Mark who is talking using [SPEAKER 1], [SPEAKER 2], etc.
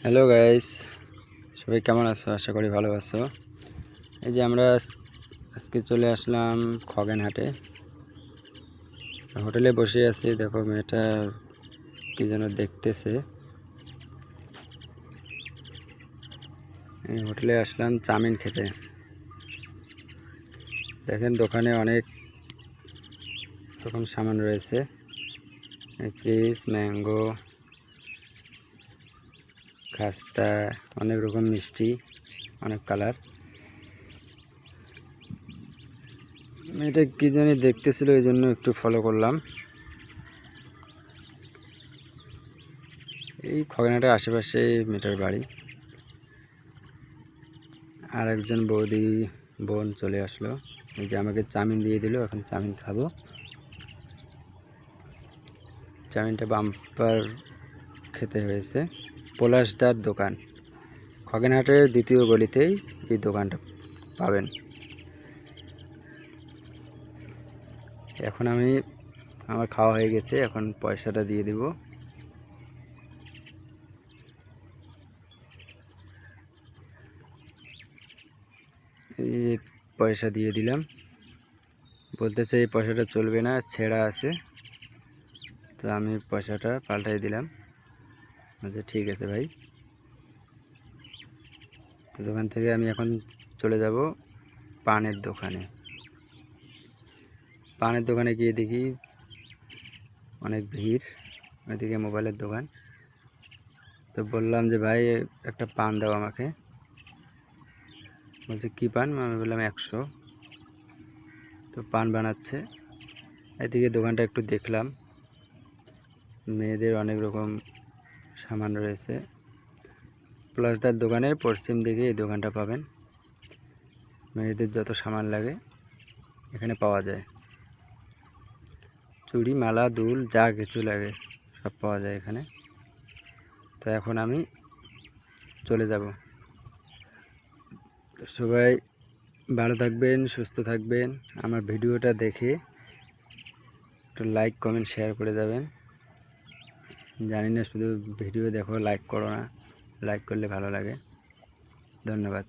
[SPEAKER 1] Hello guys, সবাই কেমন আছো? আশা করি ভালো আছো। এই যে আমরা আজকে চলে আসলাম খগেনহাটে। হোটেলে বসে আছি, দেখো মেয়েটা কি যেন দেখতেছে। এই হোটেলে আসলাম চাউমিন খেতে। দেখেন দোকানে অনেক রকম সামান রয়েছে, ফ্রিজ, ম্যাঙ্গো, খাস্তা, অনেক রকম মিষ্টি, অনেক কালার। এটা কি জানি দেখতেছিল, এই জন্য একটু ফলো করলাম। এই খগেনহাটের আশেপাশে মেয়েটার বাড়ি। আর একজন বোন চলে আসলো, এই যে আমাকে চাউমিন দিয়ে দিল। এখন চাউমিন খাবো। চাউমিনটা বাম্পার খেতে হয়েছে। পলাশদার দোকান, খগেনহাটের দ্বিতীয় গলিতেই এই দোকানটা পাবেন। এখন আমার খাওয়া হয়ে গেছে, এখন পয়সাটা দিয়ে দিব। এই পয়সা দিয়ে দিলাম। বলতেছে এই পয়সাটা চলবে না, ছেঁড়া আছে। তো আমি পয়সাটা পাল্টাই দিলাম। আচ্ছা ঠিক আছে ভাই। তো দোকান থেকে আমি এখন চলে যাব পানের দোকানে। পানের দোকানে গিয়ে দেখি অনেক ভিড়, ওইদিকে মোবাইলের দোকান। তো বললাম যে ভাই একটা পান দাও আমাকে। বলছে কী পান? আমি বললাম 100। তো পান বানাচ্ছে। এদিকে দোকানটা একটু দেখলাম, মেয়েদের অনেক রকম সামান রয়েছে। পলাশদার দোকানের পশ্চিম দিকে এই দোকানটা পাবেন। মেয়েদের যত সামান লাগে এখানে পাওয়া যায়। চুড়ি, মালা, দুল, যা কিছু লাগে সব পাওয়া যায় এখানে। তো এখন আমি চলে যাব। তো সবাই ভালো থাকবেন, সুস্থ থাকবেন। আমার ভিডিওটা দেখে একটু লাইক, কমেন্ট, শেয়ার করে যাবেন। জানি না শুধু ভিডিও দেখো, লাইক করো না। লাইক করলে ভালো লাগে। ধন্যবাদ।